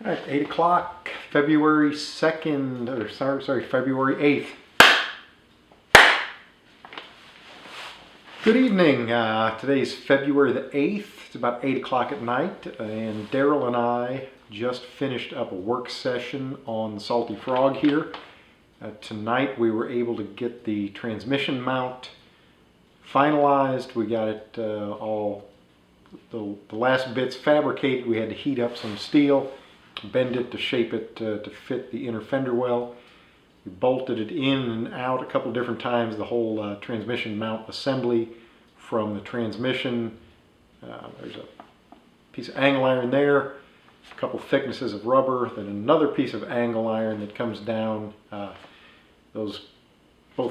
At 8 o'clock, February 2nd, or sorry, February 8th. Good evening. Today's February the 8th. It's about 8 o'clock at night, and Daryl and I just finished up a work session on the Salty Frog here. Tonight we were able to get the transmission mount finalized. We got it all, the last bits fabricated. We had to heat up some steel, bend it to shape it to fit the inner fender well. We bolted it in and out a couple different times, the whole transmission mount assembly from the transmission. There's a piece of angle iron there, a couple thicknesses of rubber, then another piece of angle iron that comes down. Both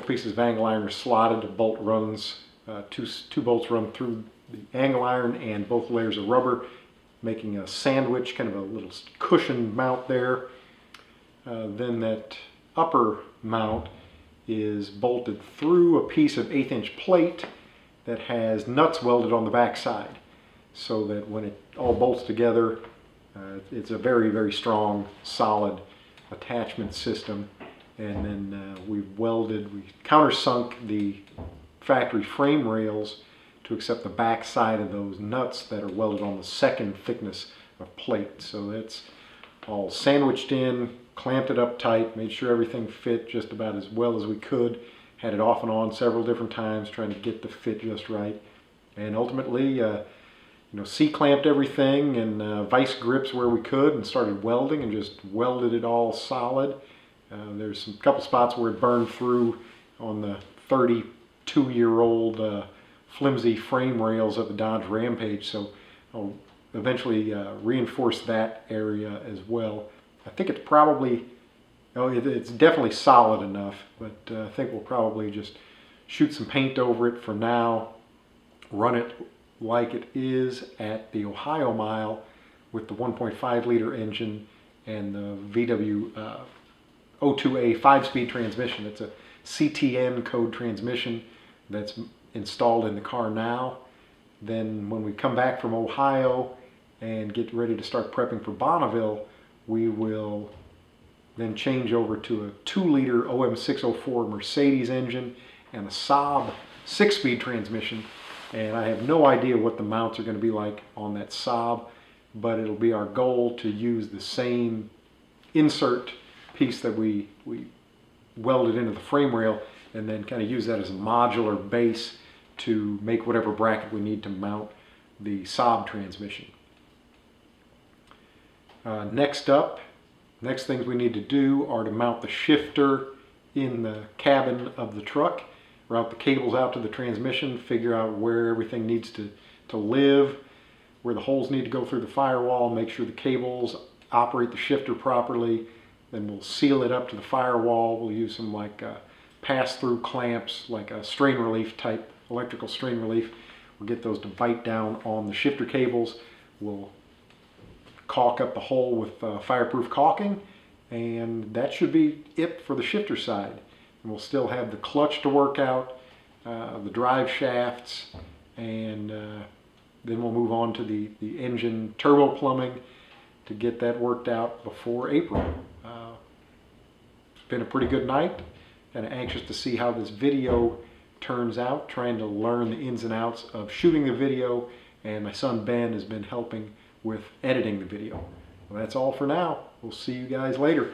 pieces of angle iron are slotted. A bolt runs, two bolts run through the angle iron and both layers of rubber, making a sandwich, kind of a little cushioned mount there. Then that upper mount is bolted through a piece of 1/8 inch plate that has nuts welded on the back side, so that when it all bolts together, it's a very, very strong, solid attachment system. And then we countersunk the factory frame rails to accept the back side of those nuts that are welded on the second thickness of plate. So that's all sandwiched in, clamped it up tight, made sure everything fit just about as well as we could. Had it off and on several different times, trying to get the fit just right. And ultimately, C-clamped everything and vice grips where we could, and started welding and just welded it all solid. There's a couple spots where it burned through on the 32-year-old flimsy frame rails of the Dodge Rampage, so I'll eventually reinforce that area as well. I think it's probably, it's definitely solid enough, but I think we'll probably just shoot some paint over it for now, run it like it is at the Ohio mile with the 1.5 liter engine and the VW O2A 5-speed transmission. It's a CTN code transmission that's installed in the car now. Then when we come back from Ohio and get ready to start prepping for Bonneville, we will then change over to a 2-liter OM604 Mercedes engine and a Saab 6-speed transmission. And I have no idea what the mounts are going to be like on that Saab, but it'll be our goal to use the same insert piece that we welded into the frame rail, and then kind of use that as a modular base to make whatever bracket we need to mount the Saab transmission. Next things we need to do are to mount the shifter in the cabin of the truck, route the cables out to the transmission, figure out where everything needs to live, where the holes need to go through the firewall, make sure the cables operate the shifter properly. Then we'll seal it up to the firewall. We'll use some pass-through clamps, like a strain relief type, electrical strain relief. We'll get those to bite down on the shifter cables. We'll caulk up the hole with fireproof caulking, and that should be it for the shifter side. And we'll still have the clutch to work out, the drive shafts, and then we'll move on to the engine turbo plumbing to get that worked out before April. It's been a pretty good night. Kind of anxious to see how this video turns out, trying to learn the ins and outs of shooting the video, and my son Ben has been helping with editing the video. Well, that's all for now. We'll see you guys later.